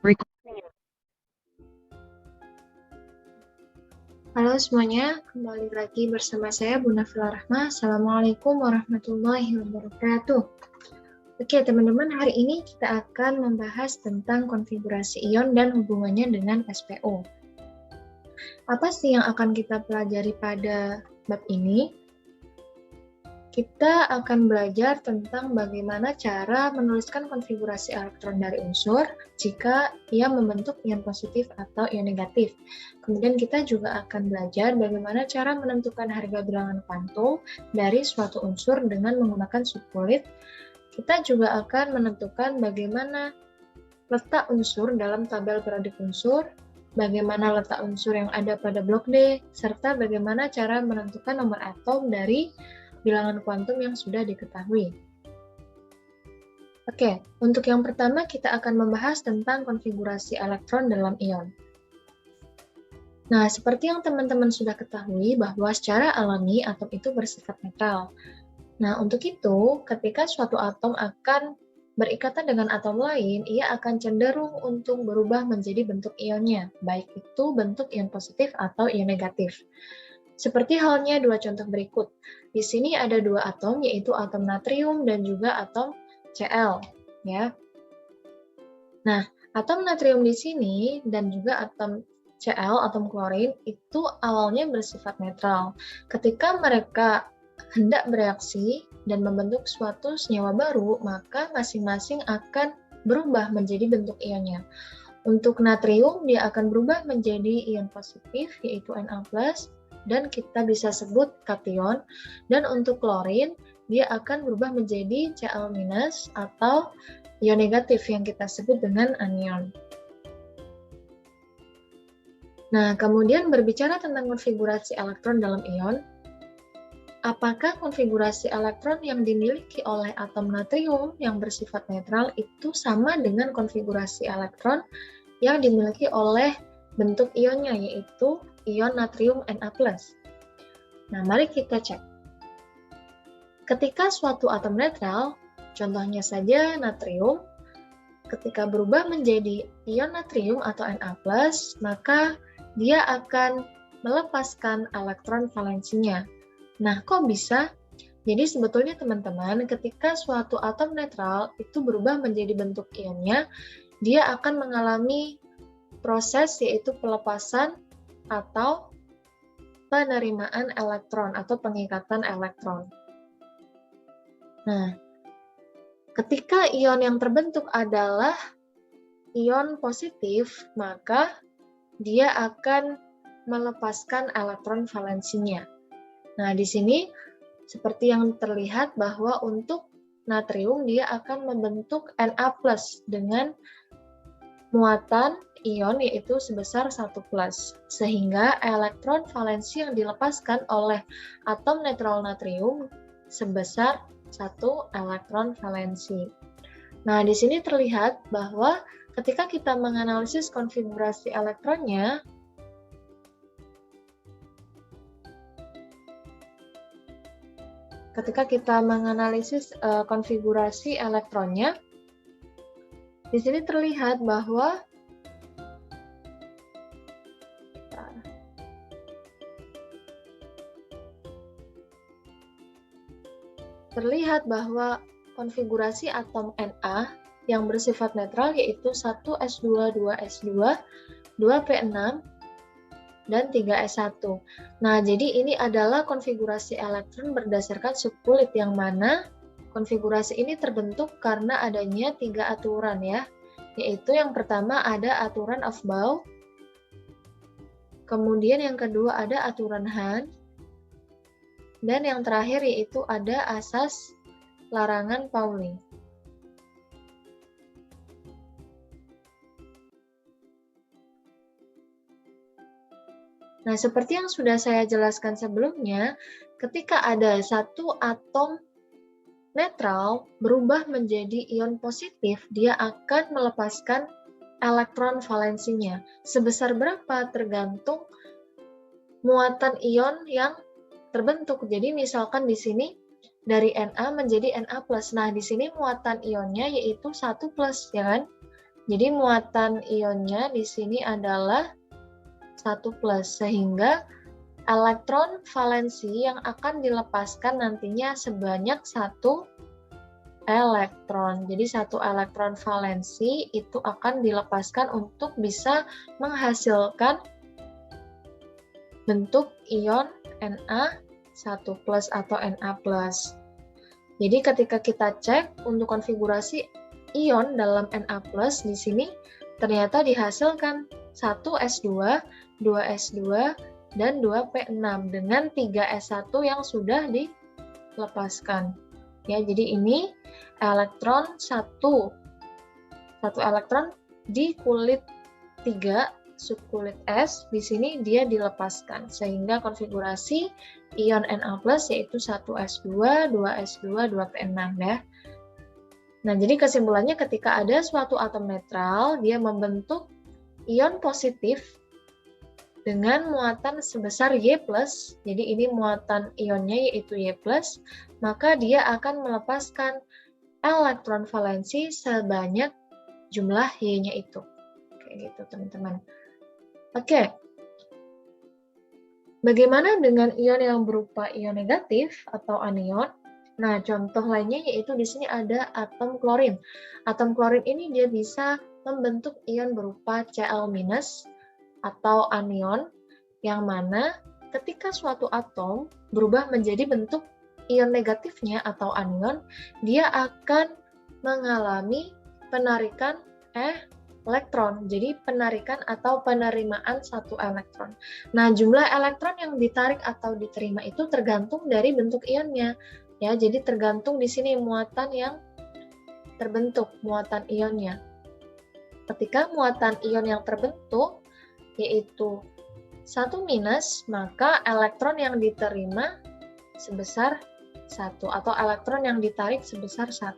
Halo semuanya, kembali lagi bersama saya Bu Nafila Rahma. Assalamualaikum warahmatullahi wabarakatuh. Oke teman-teman, hari ini kita akan membahas tentang konfigurasi ion dan hubungannya dengan SPO. Apa sih yang akan kita pelajari pada bab ini? Kita akan belajar tentang bagaimana cara menuliskan konfigurasi elektron dari unsur jika ia membentuk ion positif atau ion negatif. Kemudian kita juga akan belajar bagaimana cara menentukan harga bilangan kuantum dari suatu unsur dengan menggunakan subunit. Kita juga akan menentukan bagaimana letak unsur dalam tabel periodik unsur, bagaimana letak unsur yang ada pada blok D, serta bagaimana cara menentukan nomor atom dari bilangan kuantum yang sudah diketahui. Oke, untuk yang pertama kita akan membahas tentang konfigurasi elektron dalam ion. Nah, seperti yang teman-teman sudah ketahui bahwa secara alami atom itu bersifat netral. Nah, untuk itu, ketika suatu atom akan berikatan dengan atom lain, ia akan cenderung untuk berubah menjadi bentuk ionnya, baik itu bentuk ion positif atau ion negatif. Seperti halnya dua contoh berikut. Di sini ada dua atom, yaitu atom natrium dan juga atom Cl. Ya. Nah, atom natrium di sini dan juga atom Cl, atom klorin, itu awalnya bersifat netral. Ketika mereka hendak bereaksi dan membentuk suatu senyawa baru, maka masing-masing akan berubah menjadi bentuk ionnya. Untuk natrium, dia akan berubah menjadi ion positif, yaitu Na+, dan kita bisa sebut kation, dan untuk klorin dia akan berubah menjadi Cl- atau ion negatif yang kita sebut dengan anion. Nah, kemudian berbicara tentang konfigurasi elektron dalam ion, apakah konfigurasi elektron yang dimiliki oleh atom natrium yang bersifat netral itu sama dengan konfigurasi elektron yang dimiliki oleh bentuk ionnya, yaitu ion natrium Na+. Nah, mari kita cek. Ketika suatu atom netral, contohnya saja natrium, ketika berubah menjadi ion natrium atau Na+, maka dia akan melepaskan elektron valensinya. Nah, kok bisa? Jadi sebetulnya teman-teman, ketika suatu atom netral itu berubah menjadi bentuk ionnya, dia akan mengalami proses yaitu pelepasan atau penerimaan elektron atau pengikatan elektron. Nah, ketika ion yang terbentuk adalah ion positif, maka dia akan melepaskan elektron valensinya. Nah, di sini seperti yang terlihat bahwa untuk natrium dia akan membentuk Na+ dengan muatan ion yaitu sebesar 1+, sehingga elektron valensi yang dilepaskan oleh atom netral natrium sebesar 1 elektron valensi. Nah, di sini terlihat bahwa ketika kita menganalisis konfigurasi elektronnya, di sini terlihat bahwa konfigurasi atom Na yang bersifat netral yaitu 1s2, 2s2, 2p6, dan 3s1. Nah, jadi ini adalah konfigurasi elektron berdasarkan subunit yang mana konfigurasi ini terbentuk karena adanya 3 aturan ya, yaitu yang pertama ada aturan Aufbau, kemudian yang kedua ada aturan Hahn, dan yang terakhir yaitu ada asas larangan Pauli. Nah, seperti yang sudah saya jelaskan sebelumnya, ketika ada satu atom netral berubah menjadi ion positif, dia akan melepaskan elektron valensinya. Sebesar berapa tergantung muatan ion yang terbentuk. Jadi misalkan di sini dari Na menjadi Na+. Nah, di sini muatan ionnya yaitu 1+, ya kan? Jadi muatan ionnya di sini adalah 1+, sehingga elektron valensi yang akan dilepaskan nantinya sebanyak 1 elektron. Jadi 1 elektron valensi itu akan dilepaskan untuk bisa menghasilkan bentuk ion Na1+ atau Na+. Jadi ketika kita cek untuk konfigurasi ion dalam Na+, di sini ternyata dihasilkan 1s2, 2s2, dan 2p6 dengan 3s1 yang sudah dilepaskan. Ya, jadi ini elektron satu elektron di kulit 3 subkulit S, di sini dia dilepaskan sehingga konfigurasi ion Na+ yaitu 1s2, 2s2, 2p6 ya. Nah, jadi kesimpulannya ketika ada suatu atom netral, dia membentuk ion positif dengan muatan sebesar Y+, jadi ini muatan ionnya yaitu Y+, maka dia akan melepaskan elektron valensi sebanyak jumlah Y-nya itu. Kayak gitu, teman-teman. Oke. Bagaimana dengan ion yang berupa ion negatif atau anion? Nah, contoh lainnya yaitu di sini ada atom klorin. Atom klorin ini dia bisa membentuk ion berupa Cl- atau anion, yang mana ketika suatu atom berubah menjadi bentuk ion negatifnya atau anion, dia akan mengalami penarikan elektron. Jadi penarikan atau penerimaan 1 elektron. Nah, jumlah elektron yang ditarik atau diterima itu tergantung dari bentuk ionnya. Ya, jadi tergantung di sini muatan yang terbentuk, muatan ionnya. Ketika muatan ion yang terbentuk yaitu 1-, maka elektron yang diterima sebesar 1 atau elektron yang ditarik sebesar 1.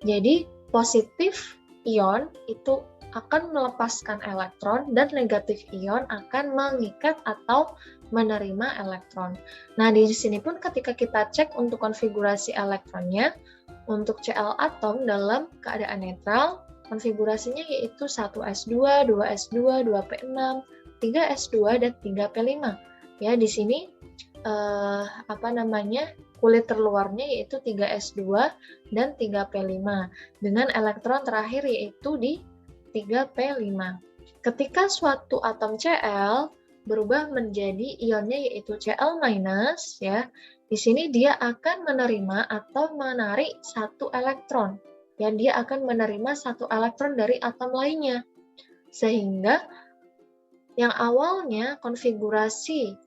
Jadi positif ion itu akan melepaskan elektron dan negatif ion akan mengikat atau menerima elektron. Nah, di sini pun ketika kita cek untuk konfigurasi elektronnya, untuk Cl atom dalam keadaan netral, konfigurasinya yaitu 1s2, 2s2, 2p6, 3s2, dan 3p5. Ya, di sini kulit terluarnya yaitu 3s2 dan 3p5 dengan elektron terakhir yaitu di 3p5. Ketika suatu atom Cl berubah menjadi ionnya yaitu Cl-, ya, di sini dia akan menerima atau menarik 1 elektron. Ya, dia akan menerima 1 elektron dari atom lainnya. Sehingga yang awalnya konfigurasi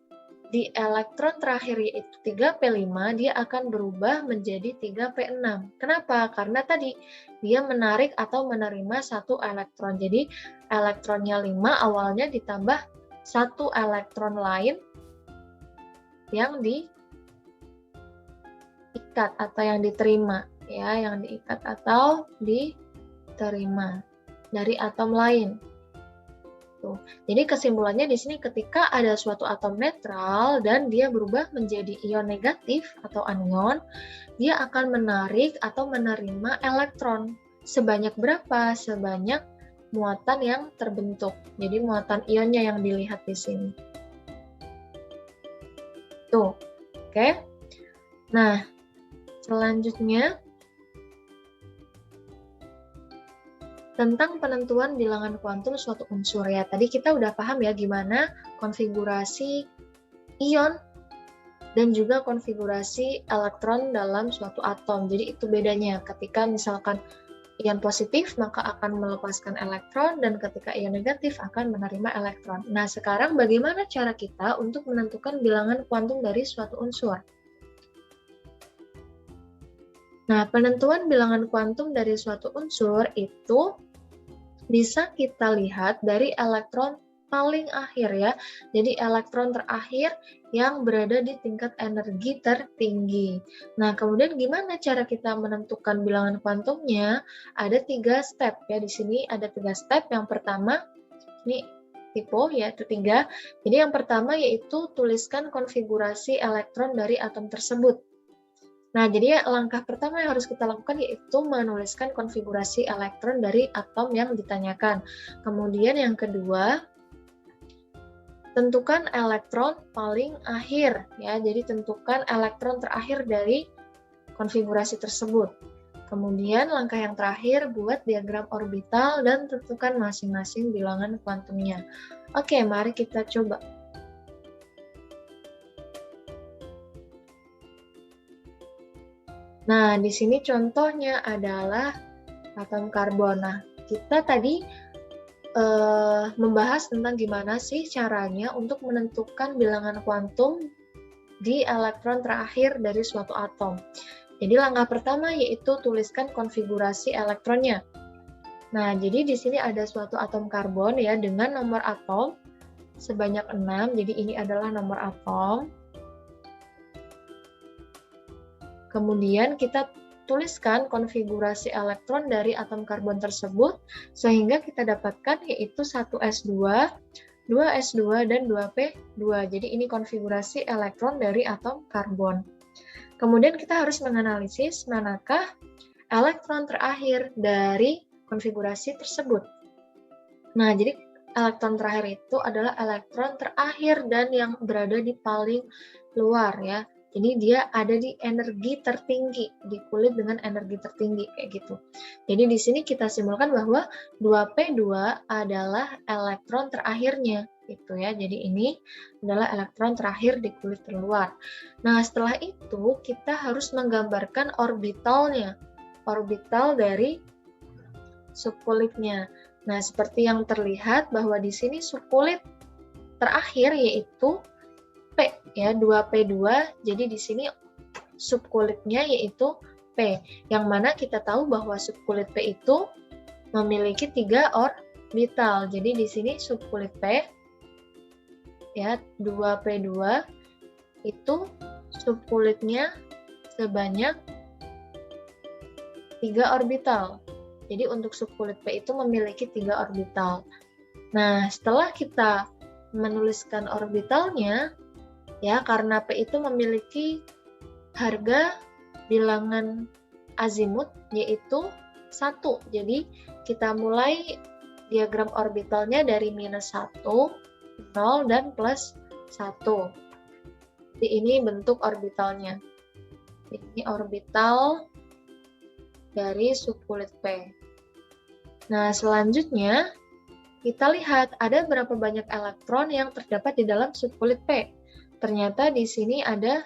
di elektron terakhir yaitu 3p5, dia akan berubah menjadi 3p6. Kenapa? Karena tadi dia menarik atau menerima 1 elektron. Jadi elektronnya 5 awalnya ditambah 1 elektron lain yang diikat atau yang diterima. Ya, yang diikat atau diterima dari atom lain. Jadi kesimpulannya di sini ketika ada suatu atom netral dan dia berubah menjadi ion negatif atau anion, dia akan menarik atau menerima elektron. Sebanyak berapa? Sebanyak muatan yang terbentuk. Jadi muatan ionnya yang dilihat di sini. Tuh, oke. Nah, selanjutnya tentang penentuan bilangan kuantum suatu unsur ya. Tadi kita udah paham ya gimana konfigurasi ion dan juga konfigurasi elektron dalam suatu atom. Jadi itu bedanya. Ketika misalkan ion positif maka akan melepaskan elektron dan ketika ion negatif akan menerima elektron. Nah, sekarang bagaimana cara kita untuk menentukan bilangan kuantum dari suatu unsur? Nah, penentuan bilangan kuantum dari suatu unsur itu bisa kita lihat dari elektron paling akhir ya. Jadi elektron terakhir yang berada di tingkat energi tertinggi. Nah, kemudian gimana cara kita menentukan bilangan kuantumnya? Ada 3 step ya. Di sini ada 3 step. Yang pertama, ini tipe yaitu 3. Jadi yang pertama yaitu tuliskan konfigurasi elektron dari atom tersebut. Nah, jadi langkah pertama yang harus kita lakukan yaitu menuliskan konfigurasi elektron dari atom yang ditanyakan. Kemudian yang kedua, tentukan elektron paling akhir ya. Jadi tentukan elektron terakhir dari konfigurasi tersebut. Kemudian langkah yang terakhir, buat diagram orbital dan tentukan masing-masing bilangan kuantumnya. Oke, mari kita coba. Nah, di sini contohnya adalah atom karbon. Nah, kita tadi membahas tentang gimana sih caranya untuk menentukan bilangan kuantum di elektron terakhir dari suatu atom. Jadi langkah pertama yaitu tuliskan konfigurasi elektronnya. Nah, jadi di sini ada suatu atom karbon ya dengan nomor atom sebanyak 6. Jadi ini adalah nomor atom. Kemudian kita tuliskan konfigurasi elektron dari atom karbon tersebut sehingga kita dapatkan yaitu 1s2, 2s2, dan 2p2. Jadi ini konfigurasi elektron dari atom karbon. Kemudian kita harus menganalisis manakah elektron terakhir dari konfigurasi tersebut. Nah, jadi elektron terakhir itu adalah elektron terakhir dan yang berada di paling luar ya. Jadi dia ada di energi tertinggi, di kulit dengan energi tertinggi kayak gitu. Jadi di sini kita simpulkan bahwa 2p2 adalah elektron terakhirnya gitu ya. Jadi ini adalah elektron terakhir di kulit terluar. Nah, setelah itu kita harus menggambarkan orbitalnya. Orbital dari subkulitnya. Nah, seperti yang terlihat bahwa di sini subkulit terakhir yaitu P ya, 2p2. Jadi di sini subkulitnya yaitu P. Yang mana kita tahu bahwa subkulit P itu memiliki 3 orbital. Jadi di sini subkulit P ya, 2p2 itu subkulitnya sebanyak 3 orbital. Jadi untuk subkulit P itu memiliki 3 orbital. Nah, setelah kita menuliskan orbitalnya, ya, karena P itu memiliki harga bilangan azimut yaitu 1. Jadi kita mulai diagram orbitalnya dari -1, 0, dan +1. Jadi ini bentuk orbitalnya. Ini orbital dari subkulit P. Nah, selanjutnya kita lihat ada berapa banyak elektron yang terdapat di dalam subkulit P. Ternyata di sini ada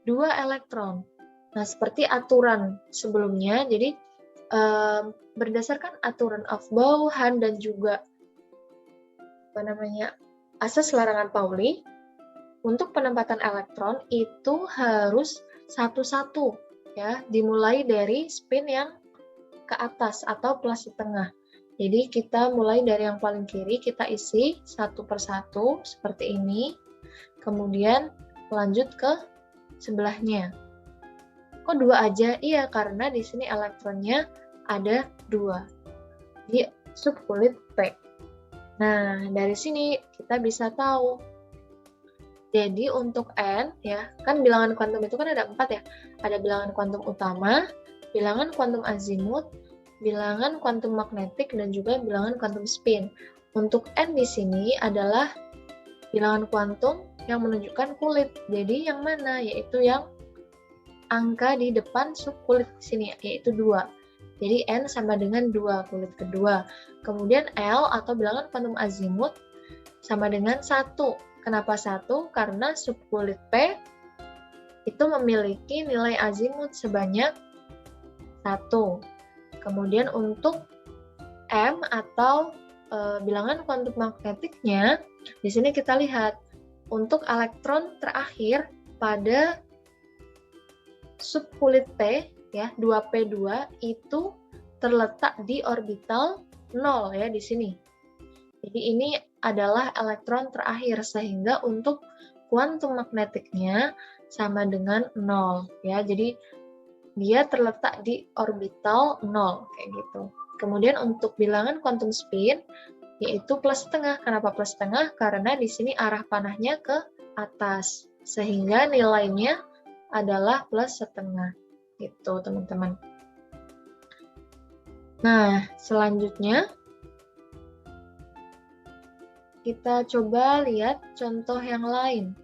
2 elektron. Nah, seperti aturan sebelumnya, jadi berdasarkan aturan Aufbau-Hahn dan juga asas larangan Pauli, untuk penempatan elektron itu harus satu-satu ya, dimulai dari spin yang ke atas atau plus setengah. Jadi kita mulai dari yang paling kiri, kita isi satu persatu seperti ini. Kemudian lanjut ke sebelahnya. Kok 2 aja? Iya, karena di sini elektronnya ada 2 di subkulit P. Nah, dari sini kita bisa tahu. Jadi untuk N ya, kan bilangan kuantum itu kan ada 4 ya. Ada bilangan kuantum utama, bilangan kuantum azimut, bilangan kuantum magnetik, dan juga bilangan kuantum spin. Untuk N di sini adalah bilangan kuantum yang menunjukkan kulit. Jadi yang mana? Yaitu yang angka di depan subkulit di sini, yaitu 2. Jadi N sama dengan 2, kulit kedua. Kemudian L atau bilangan kuantum azimut sama dengan 1. Kenapa 1? Karena subkulit P itu memiliki nilai azimut sebanyak 1. Kemudian untuk M atau bilangan kuantum magnetiknya, di sini kita lihat untuk elektron terakhir pada subkulit P ya, 2p2 itu terletak di orbital 0 ya di sini. Jadi ini adalah elektron terakhir sehingga untuk kuantum magnetiknya sama dengan 0 ya. Jadi dia terletak di orbital 0 kayak gitu. Kemudian untuk bilangan kuantum spin yaitu plus setengah. Kenapa plus setengah? Karena di sini arah panahnya ke atas sehingga nilainya adalah plus setengah. Gitu, teman-teman. Nah, selanjutnya kita coba lihat contoh yang lain.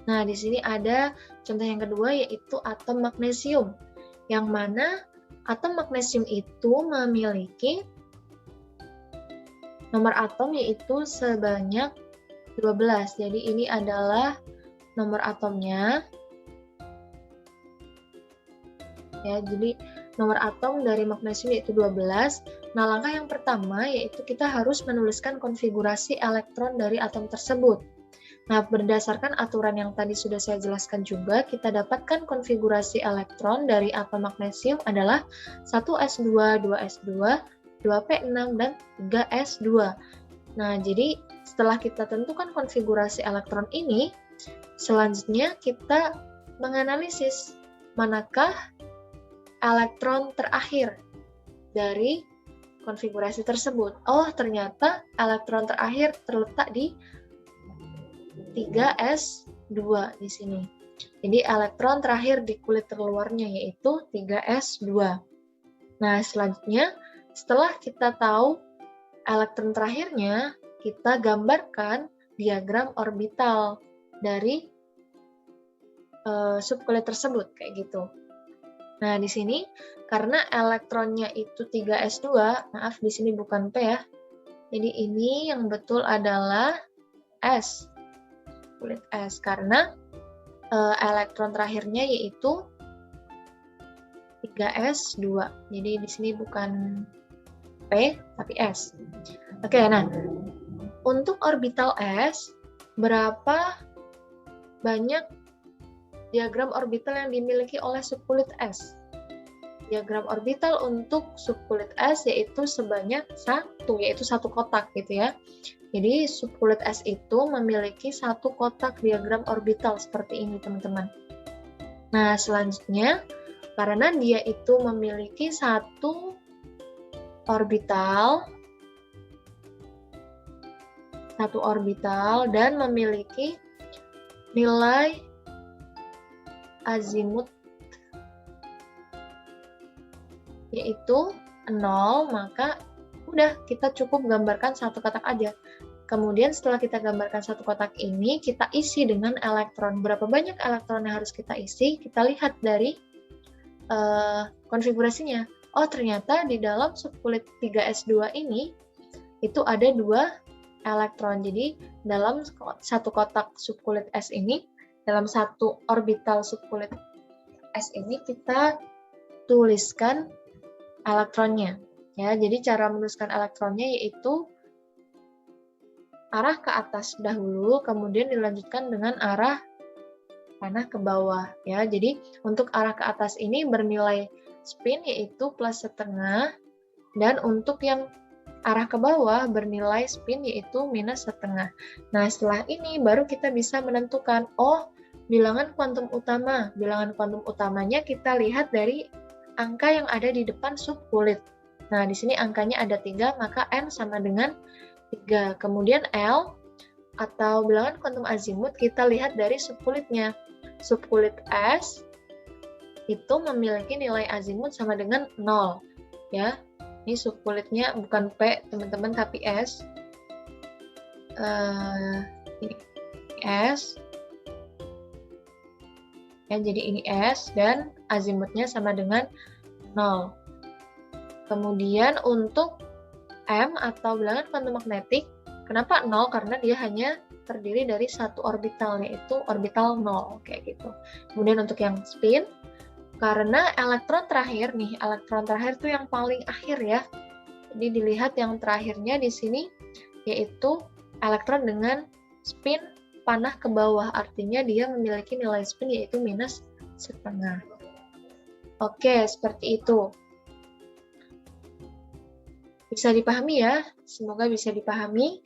Nah, di sini ada contoh yang kedua yaitu atom magnesium. Yang mana atom magnesium itu memiliki nomor atom yaitu sebanyak 12. Jadi ini adalah nomor atomnya. Ya, jadi nomor atom dari magnesium yaitu 12. Nah, langkah yang pertama yaitu kita harus menuliskan konfigurasi elektron dari atom tersebut. Nah, berdasarkan aturan yang tadi sudah saya jelaskan juga, kita dapatkan konfigurasi elektron dari atom magnesium adalah 1s2, 2s2, 2p6, dan 3s2. Nah, jadi setelah kita tentukan konfigurasi elektron ini, selanjutnya kita menganalisis manakah elektron terakhir dari konfigurasi tersebut. Oh, ternyata elektron terakhir terletak di 3s2 di sini. Jadi elektron terakhir di kulit terluarnya yaitu 3s2. Nah, selanjutnya setelah kita tahu elektron terakhirnya, kita gambarkan diagram orbital dari subkulit tersebut kayak gitu. Nah, di sini karena elektronnya itu 3s2, maaf di sini bukan P ya. Jadi ini yang betul adalah S. Kulit S karena elektron terakhirnya yaitu 3s2. Jadi di sini bukan P tapi S. Oke, nah untuk orbital S berapa banyak diagram orbital yang dimiliki oleh subkulit S? Diagram orbital untuk subkulit S yaitu sebanyak 1, yaitu satu kotak gitu ya. Jadi subkulit S itu memiliki satu kotak diagram orbital seperti ini teman-teman. Nah, selanjutnya karena dia itu memiliki satu orbital dan memiliki nilai azimut yaitu 0, maka udah kita cukup gambarkan satu kotak aja. Kemudian setelah kita gambarkan satu kotak ini, kita isi dengan elektron. Berapa banyak elektron yang harus kita isi? Kita lihat dari konfigurasinya. Oh, ternyata di dalam subkulit 3s2 ini itu ada 2 elektron. Jadi dalam satu kotak subkulit S ini, dalam satu orbital subkulit S ini kita tuliskan elektronnya. Ya, jadi cara menuliskan elektronnya yaitu arah ke atas dahulu, kemudian dilanjutkan dengan arah panah ke bawah. Ya, jadi untuk arah ke atas ini bernilai spin yaitu plus setengah, dan untuk yang arah ke bawah bernilai spin yaitu minus setengah. Nah, setelah ini baru kita bisa menentukan, oh, bilangan kuantum utama. Bilangan kuantum utamanya kita lihat dari angka yang ada di depan subkulit. Nah, di sini angkanya ada 3, maka N sama dengan 3. Kemudian L atau bilangan kuantum azimut kita lihat dari subkulitnya. Subkulit S itu memiliki nilai azimut sama dengan 0. Ya, ini subkulitnya bukan P, teman-teman, tapi S. Ini S. Ya, jadi ini S dan azimutnya sama dengan 0. Kemudian untuk M atau bilangan kuantum magnetik, kenapa 0? Karena dia hanya terdiri dari satu orbital, yaitu orbital 0, kayak gitu. Kemudian untuk yang spin, karena elektron terakhir nih, elektron terakhir itu yang paling akhir ya. Jadi dilihat yang terakhirnya di sini, yaitu elektron dengan spin panah ke bawah, artinya dia memiliki nilai spin yaitu minus setengah. Oke, seperti itu. Bisa dipahami ya? Semoga bisa dipahami.